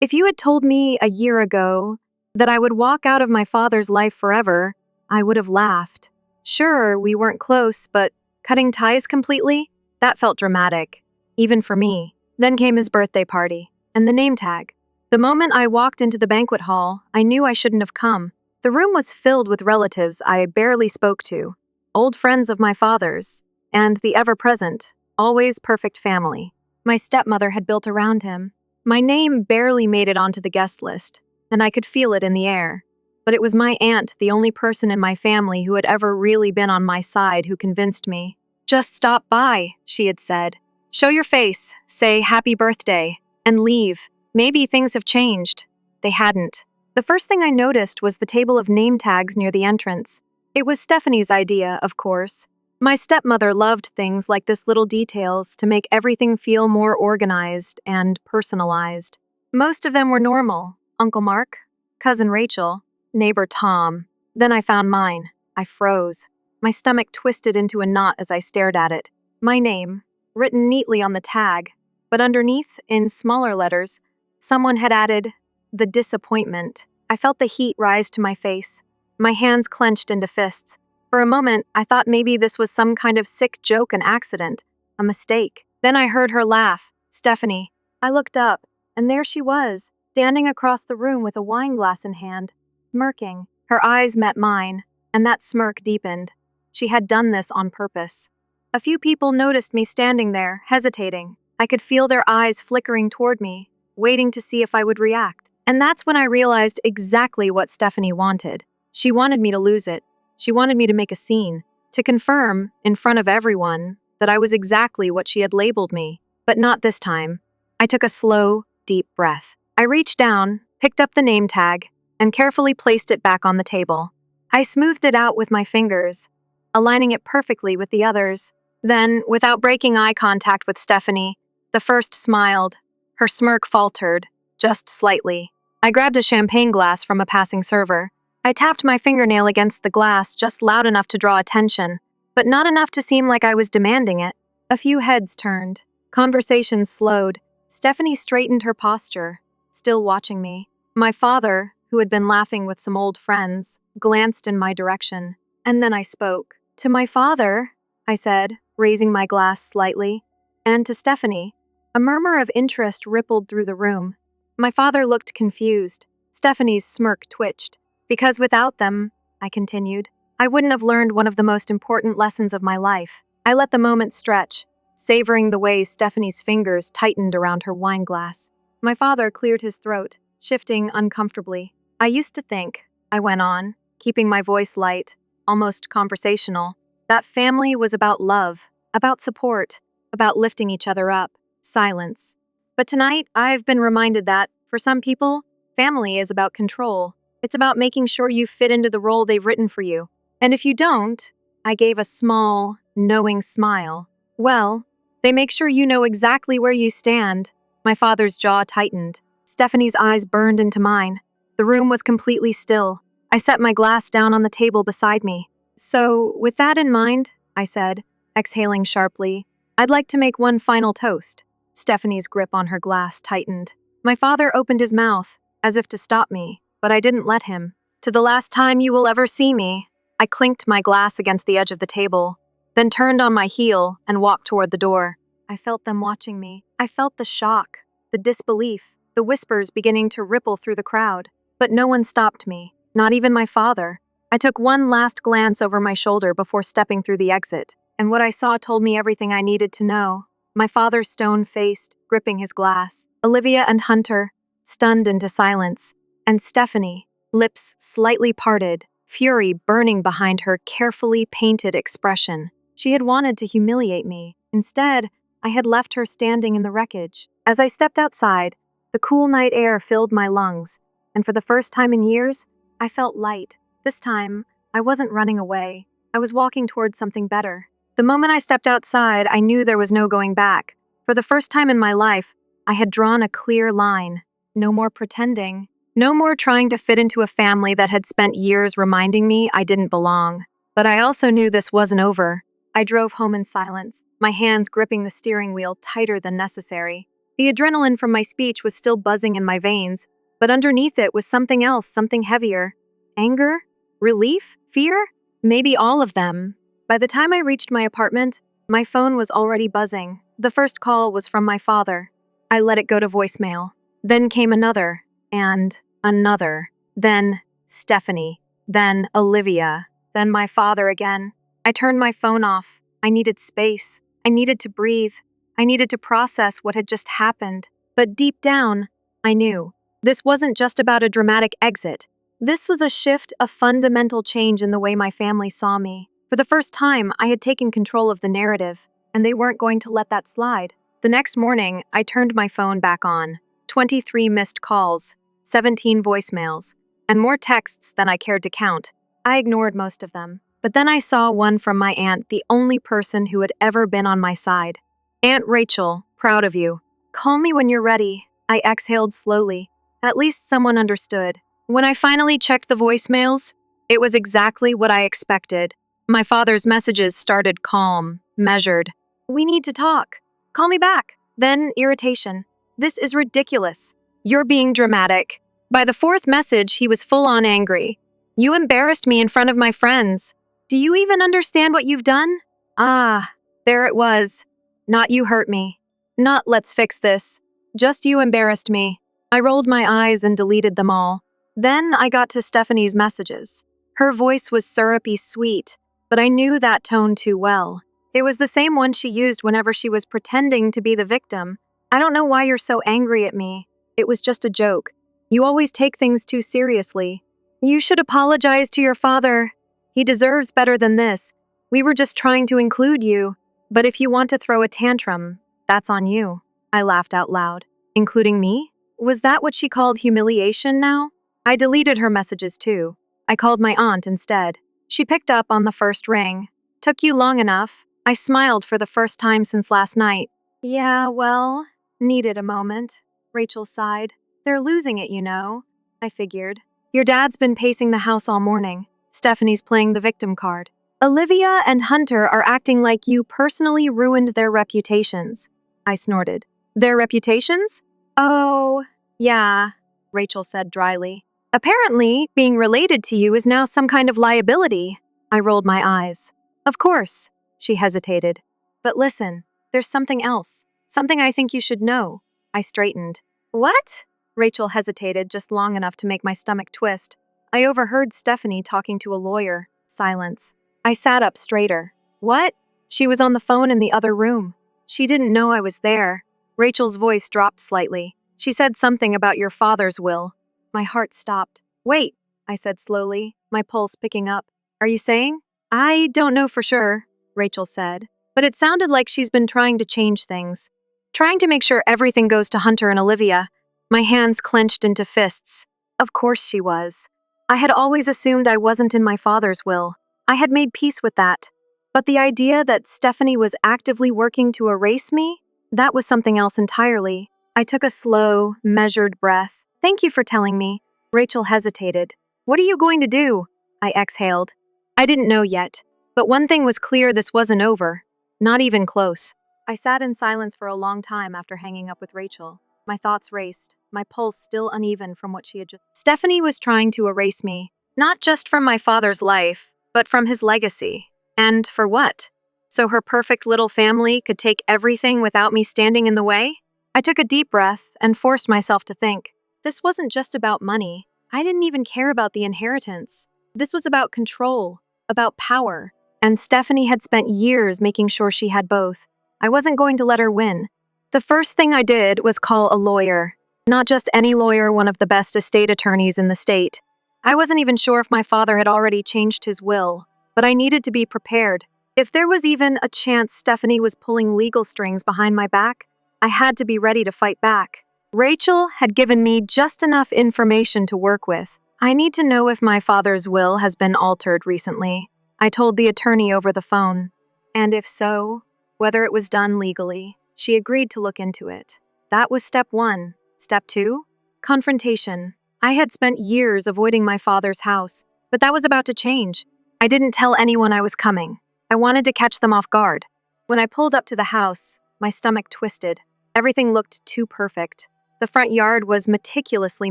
If you had told me a year ago that I would walk out of my father's life forever, I would have laughed. Sure, we weren't close, but cutting ties completely? That felt dramatic, even for me. Then came his birthday party, and the name tag. The moment I walked into the banquet hall, I knew I shouldn't have come. The room was filled with relatives I barely spoke to, old friends of my father's, and the ever-present, always perfect family my stepmother had built around him. My name barely made it onto the guest list, and I could feel it in the air. But it was my aunt, the only person in my family who had ever really been on my side, who convinced me. "Just stop by," she had said. "Show your face, say happy birthday, and leave. Maybe things have changed." They hadn't. The first thing I noticed was the table of name tags near the entrance. It was Stephanie's idea, of course. My stepmother loved things like this, little details to make everything feel more organized and personalized. Most of them were normal. Uncle Mark, Cousin Rachel, Neighbor Tom. Then I found mine. I froze. My stomach twisted into a knot as I stared at it. My name, written neatly on the tag, but underneath, in smaller letters, someone had added, "The disappointment." I felt the heat rise to my face. My hands clenched into fists. For a moment, I thought maybe this was some kind of sick joke, an accident, a mistake. Then I heard her laugh. Stephanie. I looked up, and there she was, standing across the room with a wine glass in hand, smirking. Her eyes met mine, and that smirk deepened. She had done this on purpose. A few people noticed me standing there, hesitating. I could feel their eyes flickering toward me, waiting to see if I would react. And that's when I realized exactly what Stephanie wanted. She wanted me to lose it. She wanted me to make a scene, to confirm, in front of everyone, that I was exactly what she had labeled me. But not this time. I took a slow, deep breath. I reached down, picked up the name tag, and carefully placed it back on the table. I smoothed it out with my fingers, aligning it perfectly with the others. Then, without breaking eye contact with Stephanie, the first smiled. Her smirk faltered, just slightly. I grabbed a champagne glass from a passing server. I tapped my fingernail against the glass just loud enough to draw attention, but not enough to seem like I was demanding it. A few heads turned. Conversations slowed. Stephanie straightened her posture, still watching me. My father, who had been laughing with some old friends, glanced in my direction. And then I spoke. "To my father," I said, raising my glass slightly, "and to Stephanie." A murmur of interest rippled through the room. My father looked confused. Stephanie's smirk twitched. "Because without them," I continued, "I wouldn't have learned one of the most important lessons of my life." I let the moment stretch, savoring the way Stephanie's fingers tightened around her wine glass. My father cleared his throat, shifting uncomfortably. "I used to think," I went on, keeping my voice light, almost conversational, "that family was about love, about support, about lifting each other up." Silence. But tonight, I've been reminded that, for some people, family is about control. It's about making sure you fit into the role they've written for you. And if you don't, I gave a small, knowing smile. Well, they make sure you know exactly where you stand. My father's jaw tightened. Stephanie's eyes burned into mine. The room was completely still. I set my glass down on the table beside me. "So, with that in mind," I said, exhaling sharply, "I'd like to make one final toast." Stephanie's grip on her glass tightened. My father opened his mouth, as if to stop me, but I didn't let him. "To the last time you will ever see me." I clinked my glass against the edge of the table, then turned on my heel and walked toward the door. I felt them watching me. I felt the shock, the disbelief, the whispers beginning to ripple through the crowd. But no one stopped me, not even my father. I took one last glance over my shoulder before stepping through the exit, and what I saw told me everything I needed to know. My father stone-faced, gripping his glass. Olivia and Hunter, stunned into silence. And Stephanie, lips slightly parted, fury burning behind her carefully painted expression. She had wanted to humiliate me. Instead, I had left her standing in the wreckage. As I stepped outside, the cool night air filled my lungs, and for the first time in years, I felt light. This time, I wasn't running away. I was walking towards something better. The moment I stepped outside, I knew there was no going back. For the first time in my life, I had drawn a clear line. No more pretending. No more trying to fit into a family that had spent years reminding me I didn't belong. But I also knew this wasn't over. I drove home in silence, my hands gripping the steering wheel tighter than necessary. The adrenaline from my speech was still buzzing in my veins, but underneath it was something else, something heavier. Anger? Relief? Fear? Maybe all of them. By the time I reached my apartment, my phone was already buzzing. The first call was from my father. I let it go to voicemail. Then came another, and another. Then Stephanie. Then Olivia. Then my father again. I turned my phone off. I needed space. I needed to breathe. I needed to process what had just happened. But deep down, I knew. This wasn't just about a dramatic exit. This was a shift, a fundamental change in the way my family saw me. For the first time, I had taken control of the narrative, and they weren't going to let that slide. The next morning, I turned my phone back on. 23 missed calls, 17 voicemails, and more texts than I cared to count. I ignored most of them. But then I saw one from my aunt, the only person who had ever been on my side. "Aunt Rachel, proud of you. Call me when you're ready." I exhaled slowly. At least someone understood. When I finally checked the voicemails, it was exactly what I expected. My father's messages started calm, measured. "We need to talk. Call me back." Then irritation. "This is ridiculous. You're being dramatic." By the fourth message, he was full-on angry. "You embarrassed me in front of my friends. Do you even understand what you've done?" Ah, there it was. Not "you hurt me." Not "let's fix this." Just "you embarrassed me." I rolled my eyes and deleted them all. Then I got to Stephanie's messages. Her voice was syrupy sweet, but I knew that tone too well. It was the same one she used whenever she was pretending to be the victim. "I don't know why you're so angry at me. It was just a joke. You always take things too seriously. You should apologize to your father. He deserves better than this. We were just trying to include you. But if you want to throw a tantrum, that's on you." I laughed out loud. Including me? Was that what she called humiliation now? I deleted her messages too. I called my aunt instead. She picked up on the first ring. "Took you long enough." I smiled for the first time since last night. "Yeah, well, needed a moment." Rachel sighed. "They're losing it, you know." I figured. "Your dad's been pacing the house all morning. Stephanie's playing the victim card. Olivia and Hunter are acting like you personally ruined their reputations." I snorted. "Their reputations?" "Oh, yeah," Rachel said dryly. "Apparently, being related to you is now some kind of liability." I rolled my eyes. "Of course," she hesitated. "But listen, there's something else. Something I think you should know." I straightened. "What?" Rachel hesitated just long enough to make my stomach twist. I overheard Stephanie talking to a lawyer. Silence. I sat up straighter. "What?" She was on the phone in the other room. "She didn't know I was there." Rachel's voice dropped slightly. "She said something about your father's will." My heart stopped. "Wait," I said slowly, my pulse picking up. "Are you saying?" "I don't know for sure," Rachel said. "But it sounded like she's been trying to change things. Trying to make sure everything goes to Hunter and Olivia." My hands clenched into fists. Of course she was. I had always assumed I wasn't in my father's will. I had made peace with that. But the idea that Stephanie was actively working to erase me? That was something else entirely. I took a slow, measured breath. "Thank you for telling me." Rachel hesitated. "What are you going to do?" I exhaled. I didn't know yet. But one thing was clear: this wasn't over. Not even close. I sat in silence for a long time after hanging up with Rachel. My thoughts raced, my pulse still uneven from what she had just... Stephanie was trying to erase me. Not just from my father's life, but from his legacy. And for what? So her perfect little family could take everything without me standing in the way? I took a deep breath and forced myself to think. This wasn't just about money. I didn't even care about the inheritance. This was about control, about power. And Stephanie had spent years making sure she had both. I wasn't going to let her win. The first thing I did was call a lawyer. Not just any lawyer, one of the best estate attorneys in the state. I wasn't even sure if my father had already changed his will, but I needed to be prepared. If there was even a chance Stephanie was pulling legal strings behind my back, I had to be ready to fight back. Rachel had given me just enough information to work with. "I need to know if my father's will has been altered recently," I told the attorney over the phone. And if so, whether it was done legally. She agreed to look into it. That was step 1. Step 2? Confrontation. I had spent years avoiding my father's house, but that was about to change. I didn't tell anyone I was coming. I wanted to catch them off guard. When I pulled up to the house, my stomach twisted. Everything looked too perfect. The front yard was meticulously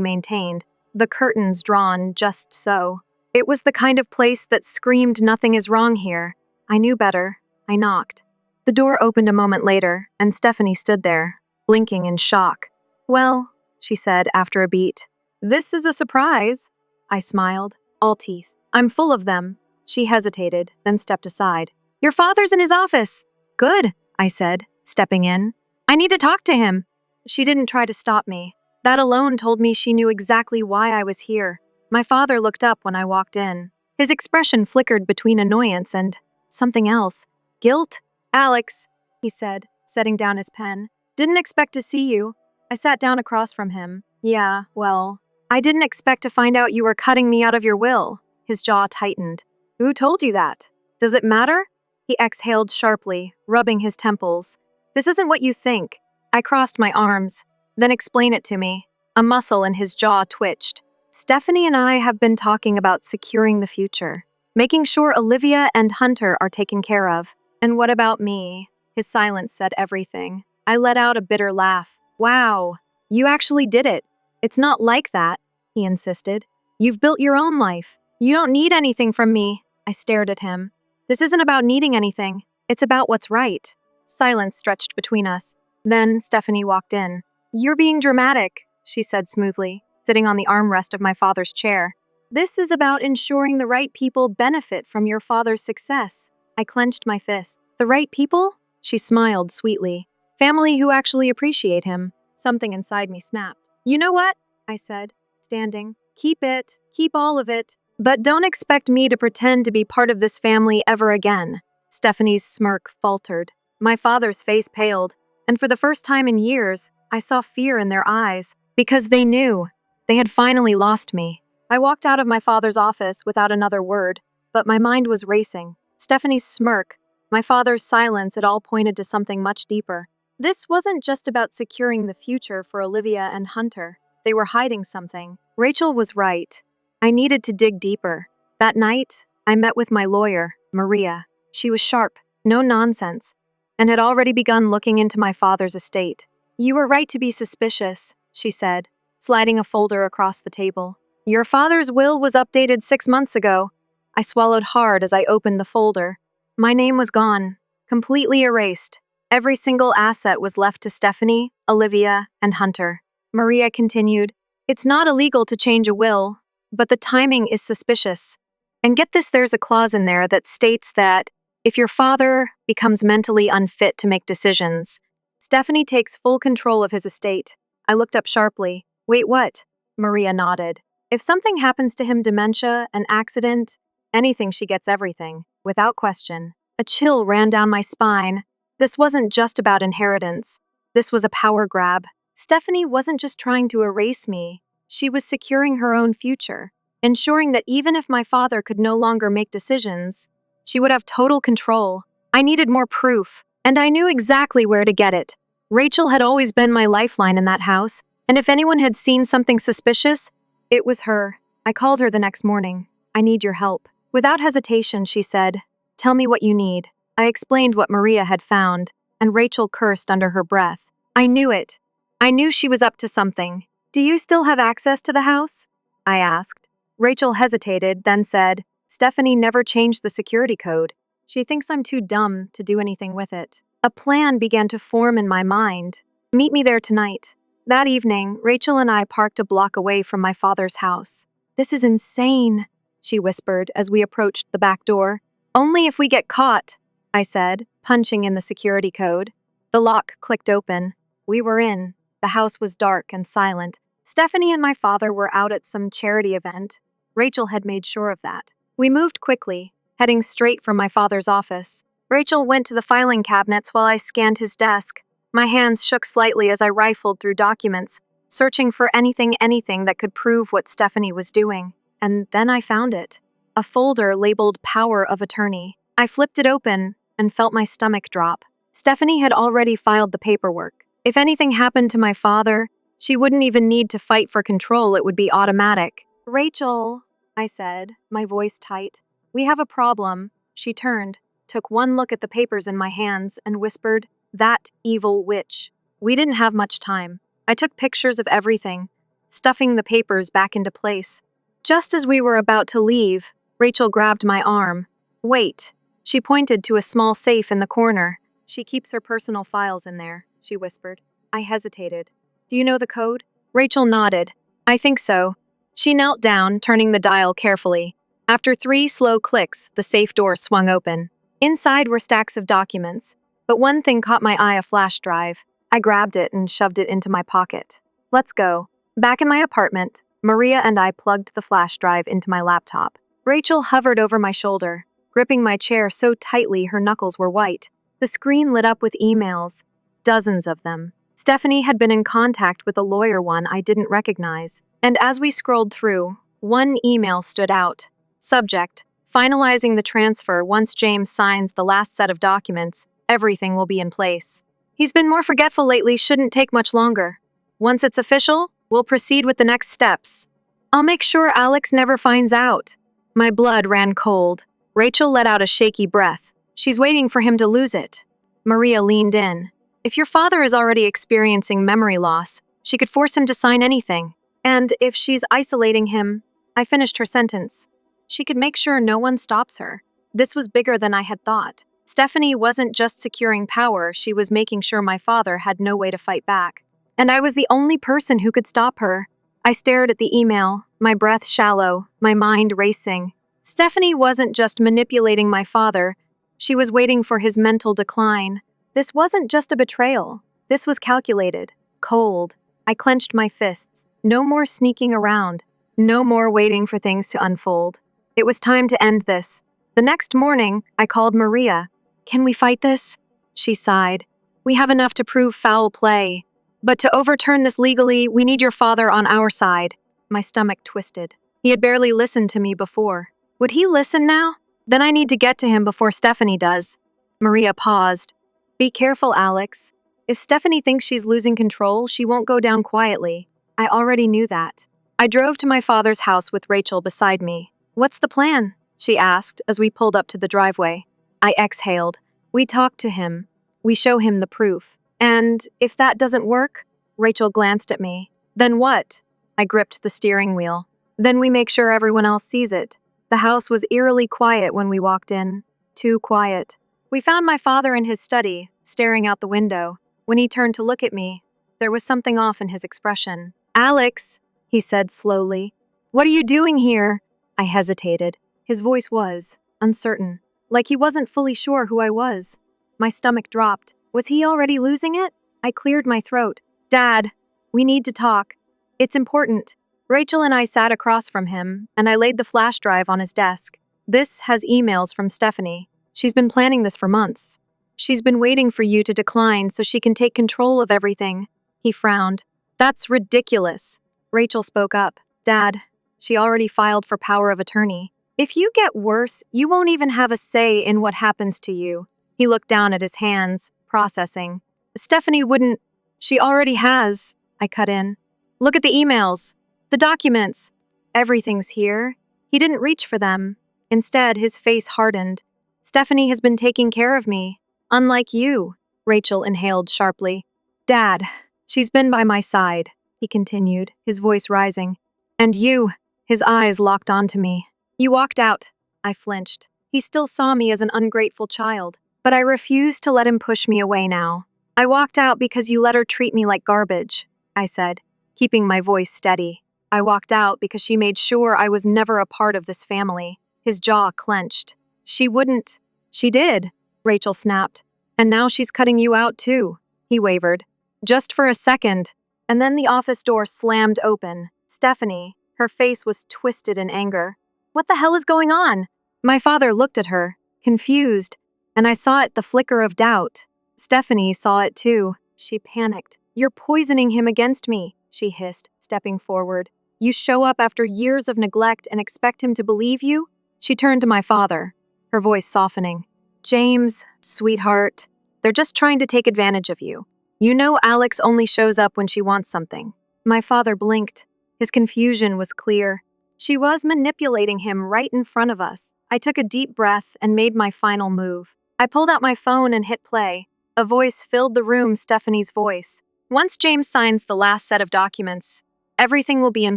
maintained, the curtains drawn just so. It was the kind of place that screamed nothing is wrong here. I knew better. I knocked. The door opened a moment later, and Stephanie stood there, blinking in shock. "Well," she said after a beat, "this is a surprise." I smiled, all teeth. "I'm full of them." She hesitated, then stepped aside. "Your father's in his office." "Good," I said, stepping in. "I need to talk to him." She didn't try to stop me. That alone told me she knew exactly why I was here. My father looked up when I walked in. His expression flickered between annoyance and something else. "Guilt?" "Alex," he said, setting down his pen. "Didn't expect to see you." I sat down across from him. "Yeah, well, I didn't expect to find out you were cutting me out of your will." His jaw tightened. "Who told you that? Does it matter?" He exhaled sharply, rubbing his temples. "This isn't what you think." I crossed my arms. "Then explain it to me." A muscle in his jaw twitched. "Stephanie and I have been talking about securing the future, making sure Olivia and Hunter are taken care of. And what about me?" His silence said everything. I let out a bitter laugh. "Wow, you actually did it." "It's not like that," he insisted. "You've built your own life. You don't need anything from me." I stared at him. "This isn't about needing anything. It's about what's right." Silence stretched between us. Then Stephanie walked in. "You're being dramatic," she said smoothly, sitting on the armrest of my father's chair. "This is about ensuring the right people benefit from your father's success." I clenched my fist. "The right people?" She smiled sweetly. "Family who actually appreciate him." Something inside me snapped. "You know what?" I said, standing. "Keep it. Keep all of it. But don't expect me to pretend to be part of this family ever again." Stephanie's smirk faltered. My father's face paled, and for the first time in years, I saw fear in their eyes, because they knew. They had finally lost me. I walked out of my father's office without another word, but my mind was racing. Stephanie's smirk, my father's silence, it all pointed to something much deeper. This wasn't just about securing the future for Olivia and Hunter. They were hiding something. Rachel was right. I needed to dig deeper. That night, I met with my lawyer, Maria. She was sharp, no nonsense, and had already begun looking into my father's estate. "You were right to be suspicious," she said, sliding a folder across the table. "Your father's will was updated 6 months ago." I swallowed hard as I opened the folder. My name was gone, completely erased. Every single asset was left to Stephanie, Olivia, and Hunter. Maria continued, "It's not illegal to change a will, but the timing is suspicious. And get this, there's a clause in there that states that if your father becomes mentally unfit to make decisions, Stephanie takes full control of his estate." I looked up sharply. "Wait, what?" Maria nodded. "If something happens to him, dementia, an accident, anything, she gets everything, without question." A chill ran down my spine. This wasn't just about inheritance. This was a power grab. Stephanie wasn't just trying to erase me. She was securing her own future, ensuring that even if my father could no longer make decisions, she would have total control. I needed more proof, and I knew exactly where to get it. Rachel had always been my lifeline in that house, and if anyone had seen something suspicious, it was her. I called her the next morning. "I need your help." Without hesitation, she said, "Tell me what you need." I explained what Maria had found, and Rachel cursed under her breath. I knew it. I knew she was up to something. "Do you still have access to the house?" I asked. Rachel hesitated, then said, "Stephanie never changed the security code. She thinks I'm too dumb to do anything with it." A plan began to form in my mind. "Meet me there tonight." That evening, Rachel and I parked a block away from my father's house. "This is insane," she whispered as we approached the back door. "Only if we get caught," I said, punching in the security code. The lock clicked open. We were in. The house was dark and silent. Stephanie and my father were out at some charity event. Rachel had made sure of that. We moved quickly, heading straight for my father's office. Rachel went to the filing cabinets while I scanned his desk. My hands shook slightly as I rifled through documents, searching for anything that could prove what Stephanie was doing. And then I found it. A folder labeled Power of Attorney. I flipped it open and felt my stomach drop. Stephanie had already filed the paperwork. If anything happened to my father, she wouldn't even need to fight for control, it would be automatic. "Rachel," I said, my voice tight, "we have a problem." She turned, took one look at the papers in my hands, and whispered, "That evil witch." We didn't have much time. I took pictures of everything, stuffing the papers back into place. Just as we were about to leave, Rachel grabbed my arm. Wait. She pointed to a small safe in the corner. She keeps her personal files in there, she whispered. I hesitated. Do you know the code? Rachel nodded. I think so. She knelt down, turning the dial carefully. After 3 slow clicks, the safe door swung open. Inside were stacks of documents, but one thing caught my eye: a flash drive. I grabbed it and shoved it into my pocket. Let's go. Back in my apartment, Maria and I plugged the flash drive into my laptop. Rachel hovered over my shoulder, gripping my chair so tightly her knuckles were white. The screen lit up with emails, dozens of them. Stephanie had been in contact with a lawyer, one I didn't recognize. And as we scrolled through, one email stood out. Subject: finalizing the transfer. Once James signs the last set of documents, everything will be in place. He's been more forgetful lately, shouldn't take much longer. Once it's official, we'll proceed with the next steps. I'll make sure Alex never finds out. My blood ran cold. Rachel let out a shaky breath. She's waiting for him to lose it. Maria leaned in. If your father is already experiencing memory loss, she could force him to sign anything. And if she's isolating him, I finished her sentence. She could make sure no one stops her. This was bigger than I had thought. Stephanie wasn't just securing power, she was making sure my father had no way to fight back. And I was the only person who could stop her. I stared at the email, my breath shallow, my mind racing. Stephanie wasn't just manipulating my father, she was waiting for his mental decline. This wasn't just a betrayal. This was calculated, cold. I clenched my fists. No more sneaking around. No more waiting for things to unfold. It was time to end this. The next morning, I called Maria. Can we fight this? She sighed. We have enough to prove foul play. But to overturn this legally, we need your father on our side. My stomach twisted. He had barely listened to me before. Would he listen now? Then I need to get to him before Stephanie does. Maria paused. Be careful, Alex. If Stephanie thinks she's losing control, she won't go down quietly. I already knew that. I drove to my father's house with Rachel beside me. What's the plan? She asked as we pulled up to the driveway. I exhaled. We talk to him. We show him the proof. And if that doesn't work? Rachel glanced at me. Then what? I gripped the steering wheel. Then we make sure everyone else sees it. The house was eerily quiet when we walked in. Too quiet. We found my father in his study, staring out the window. When he turned to look at me, there was something off in his expression. Alex, he said slowly. What are you doing here? I hesitated. His voice was uncertain, like he wasn't fully sure who I was. My stomach dropped. Was he already losing it? I cleared my throat. Dad, we need to talk. It's important. Rachel and I sat across from him, and I laid the flash drive on his desk. This has emails from Stephanie. She's been planning this for months. She's been waiting for you to decline so she can take control of everything. He frowned. That's ridiculous. Rachel spoke up. Dad, she already filed for power of attorney. If you get worse, you won't even have a say in what happens to you. He looked down at his hands, processing. Stephanie wouldn't. She already has. I cut in. Look at the emails. The documents. Everything's here. He didn't reach for them. Instead, his face hardened. Stephanie has been taking care of me. Unlike you, Rachel inhaled sharply. Dad, she's been by my side, he continued, his voice rising. And you, his eyes locked onto me. You walked out. I flinched. He still saw me as an ungrateful child, but I refused to let him push me away now. I walked out because you let her treat me like garbage, I said, keeping my voice steady. I walked out because she made sure I was never a part of this family. His jaw clenched. She wouldn't. She did, Rachel snapped. And now she's cutting you out too, he wavered. Just for a second. And then the office door slammed open. Stephanie, her face was twisted in anger. What the hell is going on? My father looked at her, confused, and I saw it, the flicker of doubt. Stephanie saw it too. She panicked. You're poisoning him against me, she hissed, stepping forward. You show up after years of neglect and expect him to believe you? She turned to my father, her voice softening. James, sweetheart, they're just trying to take advantage of you. You know Alex only shows up when she wants something. My father blinked. His confusion was clear. She was manipulating him right in front of us. I took a deep breath and made my final move. I pulled out my phone and hit play. A voice filled the room, Stephanie's voice. Once James signs the last set of documents, everything will be in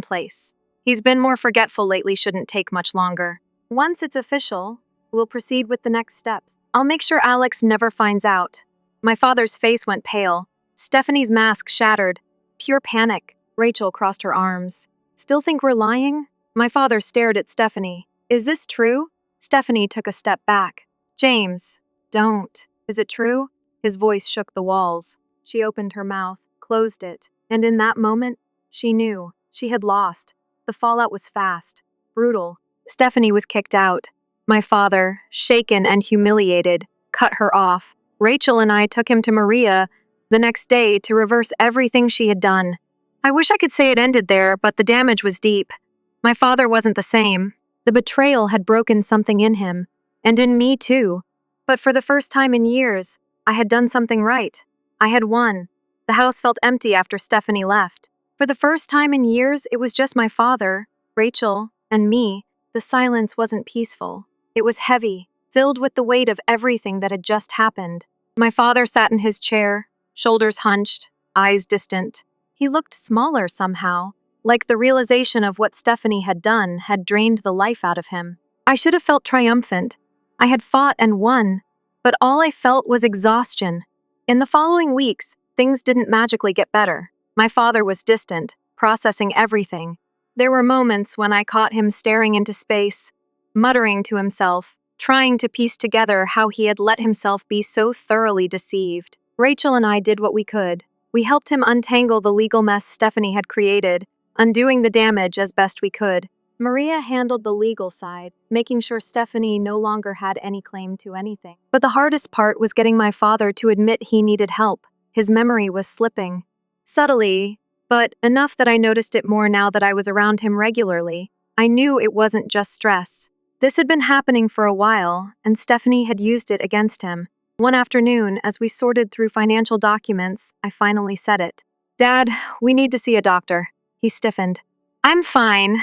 place. He's been more forgetful lately, shouldn't take much longer. Once it's official, we'll proceed with the next steps. I'll make sure Alex never finds out. My father's face went pale. Stephanie's mask shattered. Pure panic. Rachel crossed her arms. Still think we're lying? My father stared at Stephanie. Is this true? Stephanie took a step back. James, don't. Is it true? His voice shook the walls. She opened her mouth, closed it, and in that moment, she knew. She had lost. The fallout was fast, brutal. Stephanie was kicked out. My father, shaken and humiliated, cut her off. Rachel and I took him to Maria the next day to reverse everything she had done. I wish I could say it ended there, but the damage was deep. My father wasn't the same. The betrayal had broken something in him, and in me too. But for the first time in years, I had done something right. I had won. The house felt empty after Stephanie left. For the first time in years, it was just my father, Rachel, and me. The silence wasn't peaceful. It was heavy, filled with the weight of everything that had just happened. My father sat in his chair, shoulders hunched, eyes distant. He looked smaller somehow, like the realization of what Stephanie had done had drained the life out of him. I should have felt triumphant. I had fought and won, but all I felt was exhaustion. In the following weeks, things didn't magically get better. My father was distant, processing everything. There were moments when I caught him staring into space, muttering to himself, trying to piece together how he had let himself be so thoroughly deceived. Rachel and I did what we could. We helped him untangle the legal mess Stephanie had created, undoing the damage as best we could. Maria handled the legal side, making sure Stephanie no longer had any claim to anything. But the hardest part was getting my father to admit he needed help. His memory was slipping. Subtly, but enough that I noticed it more now that I was around him regularly. I knew it wasn't just stress. This had been happening for a while, and Stephanie had used it against him. One afternoon, as we sorted through financial documents, I finally said it. Dad, we need to see a doctor. He stiffened. I'm fine.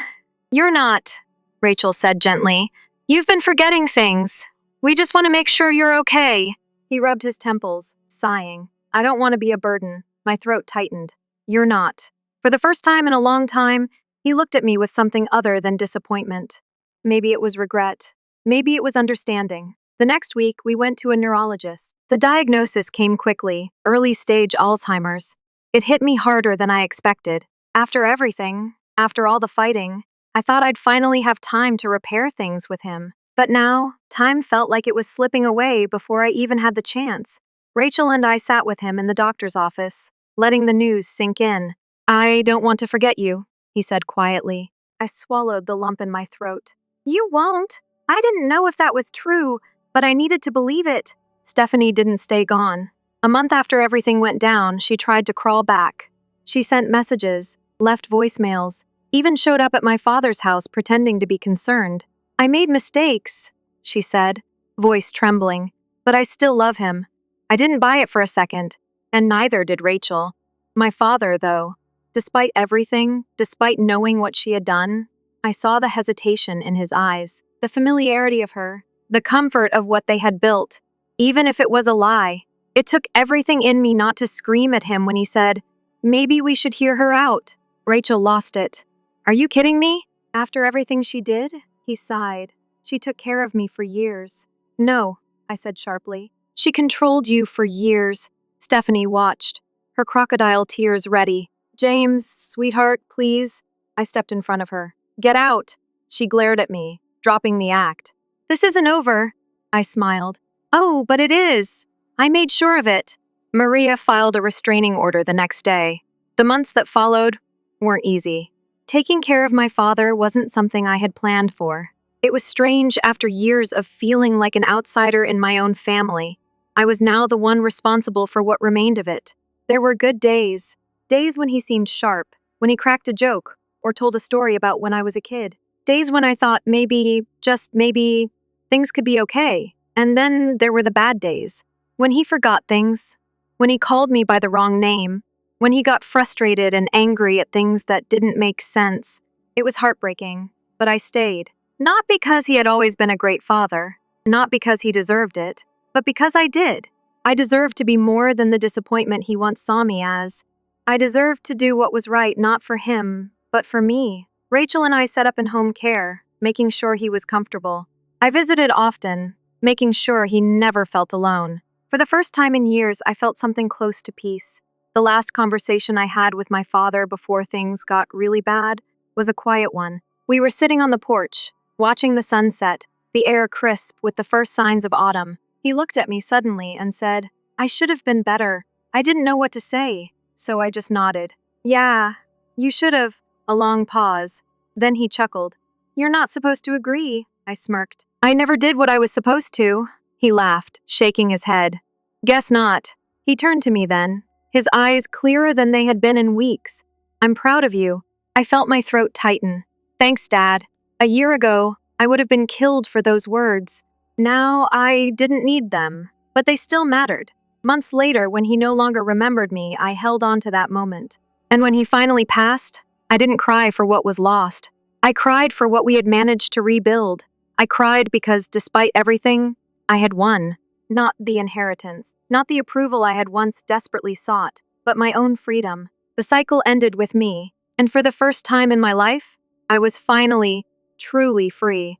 You're not, Rachel said gently. You've been forgetting things. We just want to make sure you're okay. He rubbed his temples, sighing. I don't want to be a burden. My throat tightened. You're not. For the first time in a long time, he looked at me with something other than disappointment. Maybe it was regret. Maybe it was understanding. The next week, we went to a neurologist. The diagnosis came quickly, early-stage Alzheimer's. It hit me harder than I expected. After everything, after all the fighting, I thought I'd finally have time to repair things with him. But now, time felt like it was slipping away before I even had the chance. Rachel and I sat with him in the doctor's office, letting the news sink in. I don't want to forget you, he said quietly. I swallowed the lump in my throat. You won't. I didn't know if that was true, but I needed to believe it. Stephanie didn't stay gone. A month after everything went down, she tried to crawl back. She sent messages, left voicemails, even showed up at my father's house pretending to be concerned. I made mistakes, she said, voice trembling, but I still love him. I didn't buy it for a second, and neither did Rachel. My father, though, despite everything, despite knowing what she had done, I saw the hesitation in his eyes, the familiarity of her, the comfort of what they had built, even if it was a lie. It took everything in me not to scream at him when he said, maybe we should hear her out. Rachel lost it. Are you kidding me? After everything she did? He sighed. She took care of me for years. No, I said sharply. She controlled you for years. Stephanie watched, her crocodile tears ready. James, sweetheart, please. I stepped in front of her. Get out. She glared at me, dropping the act. This isn't over. I smiled. Oh, but it is. I made sure of it. Maria filed a restraining order the next day. The months that followed weren't easy. Taking care of my father wasn't something I had planned for. It was strange after years of feeling like an outsider in my own family. I was now the one responsible for what remained of it. There were good days. Days when he seemed sharp, when he cracked a joke, or told a story about when I was a kid. Days when I thought maybe, just maybe, things could be okay. And then there were the bad days. When he forgot things. When he called me by the wrong name. When he got frustrated and angry at things that didn't make sense. It was heartbreaking, but I stayed. Not because he had always been a great father. Not because he deserved it. But because I did. I deserved to be more than the disappointment he once saw me as. I deserved to do what was right not for him, but for me. Rachel and I set up in home care, making sure he was comfortable. I visited often, making sure he never felt alone. For the first time in years, I felt something close to peace. The last conversation I had with my father before things got really bad was a quiet one. We were sitting on the porch, watching the sunset, the air crisp with the first signs of autumn. He looked at me suddenly and said, "I should have been better. I didn't know what to say." So I just nodded. "Yeah, you should have." A long pause. Then he chuckled. "You're not supposed to agree," I smirked. "I never did what I was supposed to." He laughed, shaking his head. "Guess not." He turned to me then, his eyes clearer than they had been in weeks. "I'm proud of you." I felt my throat tighten. "Thanks, Dad. A year ago, I would have been killed for those words. Now I didn't need them, but they still mattered. Months later, when he no longer remembered me, I held on to that moment. And when he finally passed, I didn't cry for what was lost. I cried for what we had managed to rebuild. I cried because, despite everything, I had won. Not the inheritance, not the approval I had once desperately sought, but my own freedom. The cycle ended with me, and for the first time in my life, I was finally, truly free.